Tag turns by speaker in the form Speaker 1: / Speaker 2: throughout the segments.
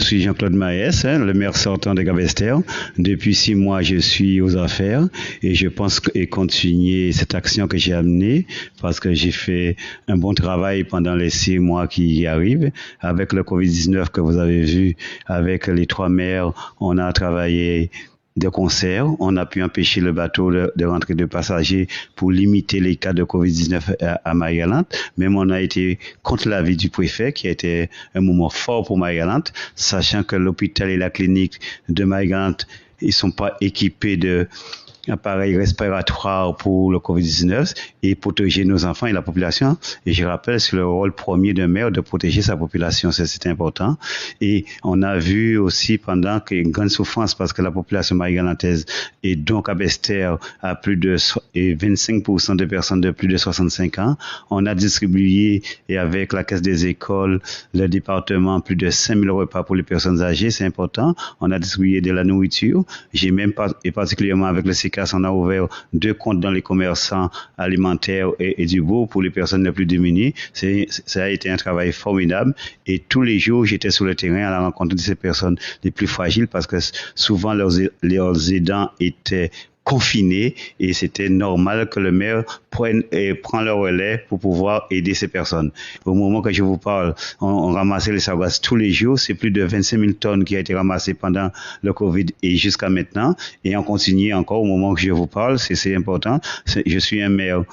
Speaker 1: suis Jean-Claude Maes, le maire sortant de Capesterre. Depuis 6 mois, je suis aux affaires et je pense continuer cette action que j'ai amenée parce que j'ai fait un bon travail pendant les 6 mois qui arrivent. Avec le Covid-19 que vous avez vu, avec les 3 maires, on a travaillé de concert. On a pu empêcher le bateau de rentrer de passagers pour limiter les cas de Covid-19 à Marie-Galante. Même on a été contre l'avis du préfet, qui a été un moment fort pour Marie-Galante, sachant que l'hôpital et la clinique de Marie-Galante, ils sont pas équipés de appareils respiratoires pour le Covid-19 et protéger nos enfants et la population. Et je rappelle, c'est le rôle premier d'un maire de protéger sa population, c'est important. Et on a vu aussi pendant qu'il y a une grande souffrance parce que la population marie-galantaise et donc à Capesterre a plus de 25% de personnes de plus de 65 ans. On a distribué, et avec la caisse des écoles, le département, plus de 5000 repas pour les personnes âgées, c'est important. On a distribué de la nourriture. J'ai même et particulièrement avec le on a ouvert 2 comptes dans les commerçants alimentaires et du beau pour les personnes les plus démunies. Ça a été un travail formidable et tous les jours j'étais sur le terrain à la rencontre de ces personnes les plus fragiles parce que souvent leurs aidants étaient confinés et c'était normal que le maire prend le relais pour pouvoir aider ces personnes. Au moment que je vous parle, on ramassait les sargasses tous les jours. C'est plus de 25 000 tonnes qui a été ramassées pendant le Covid et jusqu'à maintenant. Et on continue encore au moment que je vous parle. C'est important. Je suis un maire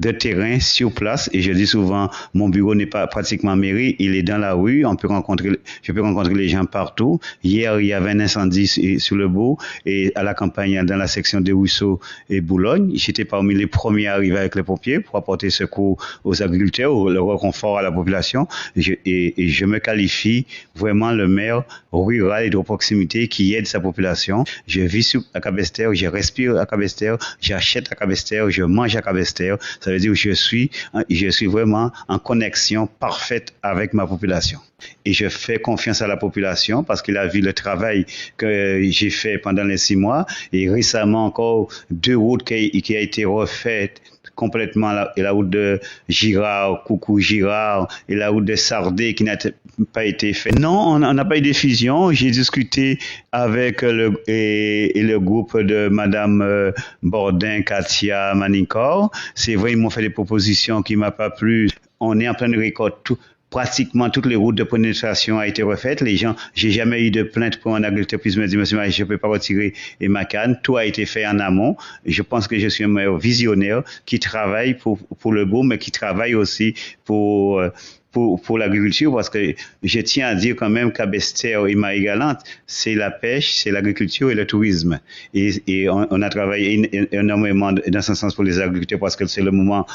Speaker 1: de terrain sur place et je dis souvent mon bureau n'est pas pratiquement mairie, il est dans la rue, je peux rencontrer les gens partout. Hier il y avait un incendie sur le bourg et à la campagne dans la section des Ruisseaux et Boulogne, j'étais parmi les premiers arrivés avec les pompiers pour apporter secours aux agriculteurs, le réconfort à la population et je me qualifie vraiment le maire rural et de proximité qui aide sa population. Je vis à Capesterre, je respire à Capesterre, j'achète à Capesterre, je mange à Capesterre. Ça veut dire que je suis vraiment en connexion parfaite avec ma population. Et je fais confiance à la population parce qu'il a vu le travail que j'ai fait pendant les 6 mois. Et récemment encore, 2 routes qui a été refaites complètement, la route de Girard, Coucou-Girard, et la route de Sardé qui n'a pas été faite. Non, on n'a pas eu de fusion. J'ai discuté avec le groupe de Madame Bordin, Katia, Manicor. C'est vrai, ils m'ont fait des propositions qui ne m'ont pas plu. On est en pleine récolte. Pratiquement toutes les routes de pénétration ont été refaites. Les gens, j'ai jamais eu de plainte pour un agriculteur puisse me dire, monsieur, je ne peux pas retirer ma canne. Tout a été fait en amont. Je pense que je suis un maire visionnaire qui travaille pour le beau, mais qui travaille aussi pour l'agriculture, parce que je tiens à dire quand même qu'Capesterre et Marie-Galante, c'est la pêche, c'est l'agriculture et le tourisme. Et on a travaillé énormément dans ce sens pour les agriculteurs, parce que c'est le moment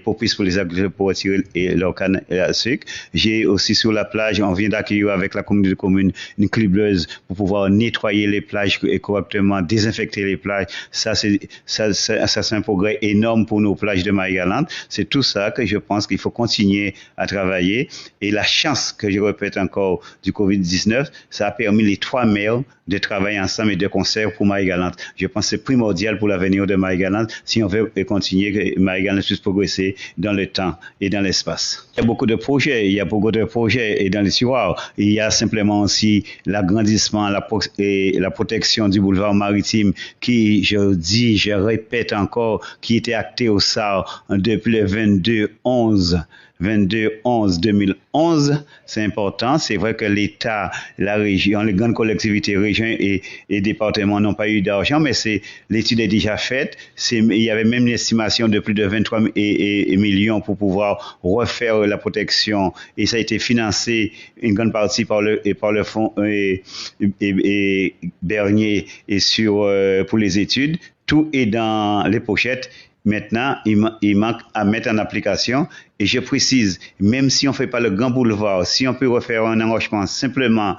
Speaker 1: propice pour les agriculteurs pour retirer leur canne à sucre. J'ai aussi sur la plage, on vient d'accueillir avec la communauté de communes une cribleuse pour pouvoir nettoyer les plages et correctement désinfecter les plages. Ça, c'est un progrès énorme pour nos plages de Marie-Galante. C'est tout ça que je pense qu'il faut continuer à travailler. Et la chance, que je répète encore, du Covid-19, ça a permis les 3 maires de travailler ensemble et de concert pour Marie-Galante. Je pense que c'est primordial pour l'avenir de Marie-Galante si on veut continuer que Marie-Galante puisse progresser dans le temps et dans l'espace. Il y a beaucoup de projets, et dans les tiroirs. Il y a simplement aussi l'agrandissement et la protection du boulevard maritime qui, je répète encore, qui était acté au SAR depuis le 22/11/2011, c'est important. C'est vrai que l'État, la région, les grandes collectivités, régions et départements n'ont pas eu d'argent, mais l'étude est déjà faite. Il y avait même une estimation de plus de 23 millions pour pouvoir refaire la protection et ça a été financé une grande partie par le fonds Bernier et pour les études. Tout est dans les pochettes. Maintenant, il manque à mettre en application. Et je précise, même si on ne fait pas le grand boulevard, si on peut refaire un enrochement simplement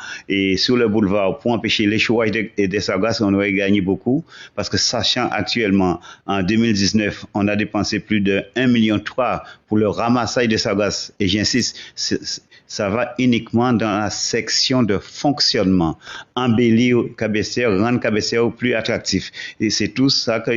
Speaker 1: sur le boulevard pour empêcher l'échouage des sargasses, on aurait gagné beaucoup. Parce que sachant actuellement, en 2019, on a dépensé plus de 1,3 million pour le ramassage des sargasses. Et j'insiste, ça va uniquement dans la section de fonctionnement. Embellir Cabesteros, rendre Cabesteros plus attractif. Et c'est tout ça que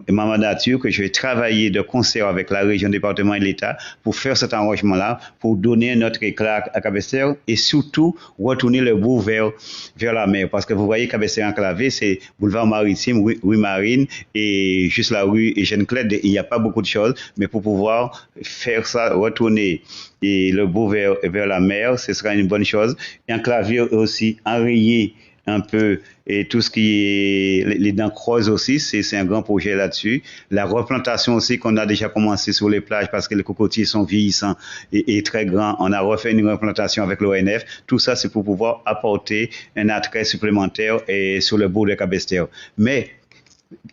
Speaker 1: ma mandature, que je vais travailler de concert avec la région, département et l'État pour faire cet arrangement-là, pour donner notre éclat à Cabesteros et surtout retourner le bout vers la mer. Parce que vous voyez Cabesteros enclavé, c'est boulevard maritime, rue Marine et juste la rue Eugène Clède. Il n'y a pas beaucoup de choses, mais pour pouvoir faire ça, retourner et le bout vers la mer, ce sera une bonne chose. Et enclaver aussi, enrayer un peu et tout ce qui est les dents creuses aussi, c'est un grand projet là-dessus. La replantation aussi qu'on a déjà commencé sur les plages parce que les cocotiers sont vieillissants et très grands. On a refait une replantation avec l'ONF. Tout ça, c'est pour pouvoir apporter un attrait supplémentaire et sur le bourg de Cabesteros. Mais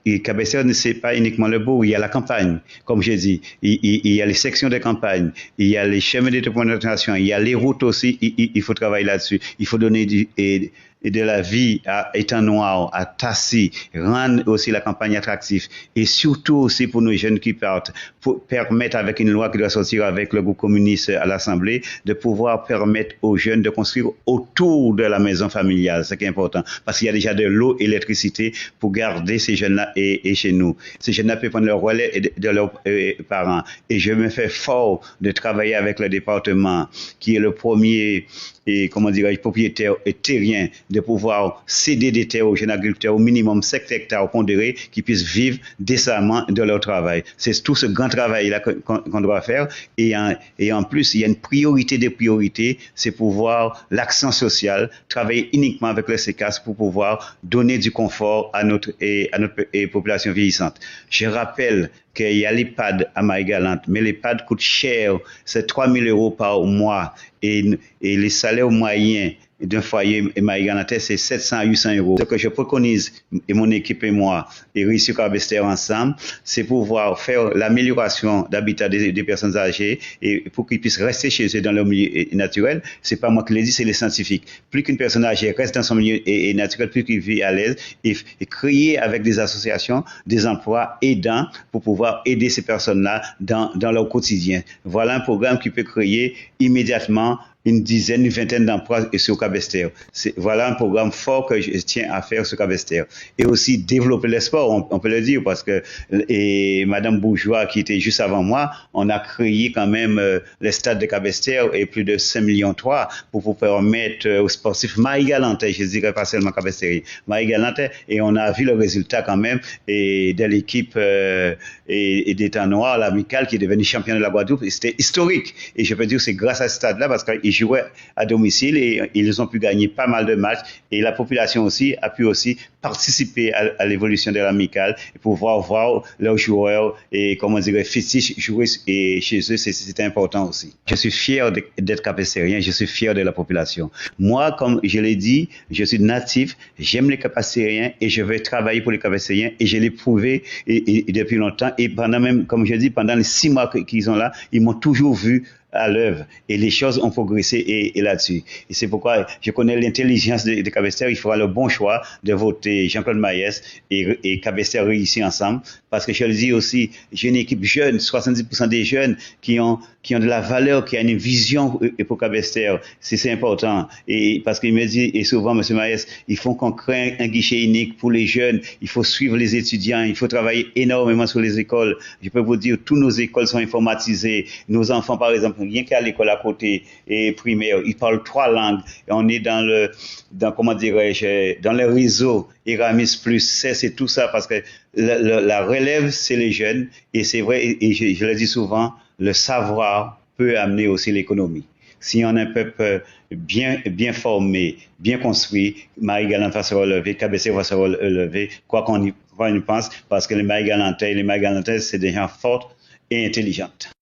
Speaker 1: et Cabesteros ne c'est pas uniquement le bourg, il y a la campagne, comme j'ai dit, il y a les sections de campagne, il y a les chemins de représentation, il y a les routes aussi, il faut travailler là-dessus. Il faut donner de la vie à Étang Noir, à Tassi, rendre aussi la campagne attractive et surtout aussi pour nos jeunes qui partent, pour permettre avec une loi qui doit sortir avec le groupe communiste à l'Assemblée, de pouvoir permettre aux jeunes de construire autour de la maison familiale, ce qui est important, parce qu'il y a déjà de l'eau et l'électricité pour garder ces jeunes-là et chez nous. Ces jeunes-là peuvent prendre le relais de leurs parents et je me fais fort de travailler avec le département qui est le premier et comment dirais-je, propriétaire terrien, de pouvoir céder des terres aux jeunes agriculteurs au minimum 7 hectares pondérés qui puissent vivre décemment de leur travail. C'est tout ce grand travail-là qu'on doit faire. Et en plus, il y a une priorité des priorités, c'est pouvoir, l'accent social, travailler uniquement avec le CECAS pour pouvoir donner du confort à notre population vieillissante. Je rappelle qu'il y a l'EHPAD à Marie-Galante, mais l'EHPAD coûte cher, c'est 3 000 € par mois et les salaires moyens d'un foyer Marie-Galante, c'est 700 à 800 €. Ce que je préconise, et mon équipe et moi, et Réussir Cabesteros ensemble, c'est pouvoir faire l'amélioration d'habitat des personnes âgées et pour qu'ils puissent rester chez eux dans leur milieu naturel. C'est pas moi qui le dis, c'est les scientifiques. Plus qu'une personne âgée reste dans son milieu naturel, plus qu'il vit à l'aise et créer avec des associations des emplois aidants pour pouvoir aider ces personnes-là dans leur quotidien. Voilà un programme qui peut créer immédiatement une dizaine, une vingtaine d'emplois sur Cabesteros. Voilà un programme fort que je tiens à faire sur Cabesteros. Et aussi développer le sport, on peut le dire, parce que Madame Bourgeois, qui était juste avant moi, on a créé quand même le stade de Cabesteros et plus de 5,3 millions pour permettre aux sportifs Marie-Galante, je dirais pas seulement Cabesteros, Marie-Galante, et on a vu le résultat quand même et de l'équipe et d'Étang Noir, l'amicale, qui est devenue championne de la Guadeloupe. C'était historique. Et je peux dire que c'est grâce à ce stade-là, parce qu'ils jouaient à domicile et ils ont pu gagner pas mal de matchs. Et la population aussi a pu aussi participer à l'évolution de l'amicale et pouvoir voir leurs joueurs et, comment dire, fétiches jouer et chez eux, c'est important aussi. Je suis fier d'être capestérien, je suis fier de la population. Moi, comme je l'ai dit, je suis natif, j'aime les capestériens et je vais travailler pour les capestériens et je l'ai prouvé et depuis longtemps. Et pendant même, comme je dis, pendant les 6 mois qu'ils sont là, ils m'ont toujours vu à l'œuvre et les choses ont progressé et là-dessus. Et c'est pourquoi je connais l'intelligence de Cabesteros. Il fera le bon choix de voter Jean-Claude Maïs et Cabesteros réussir ensemble. Parce que je le dis aussi, j'ai une équipe jeune, 70% des jeunes qui ont de la valeur, qui ont une vision pour Cabesteros. C'est important. Et parce qu'il me dit, et souvent, M. Maïs, il faut qu'on crée un guichet unique pour les jeunes. Il faut suivre les étudiants. Il faut travailler énormément sur les écoles. Je peux vous dire, toutes nos écoles sont informatisées. Nos enfants, par exemple, rien qu'à l'école à côté et primaire, ils parlent 3 langues. Et on est comment dirais-je, dans le réseau Eramis+, c'est tout ça parce que la relève, c'est les jeunes. Et c'est vrai, et je le dis souvent, le savoir peut amener aussi l'économie. Si on a un peuple bien formé, bien construit, Marie-Galante va se relever, Cabesteros va se relever, quoi qu'on y pense, parce que les Marie-Galantais et les Marie-Galantaises, c'est des gens forts et intelligentes.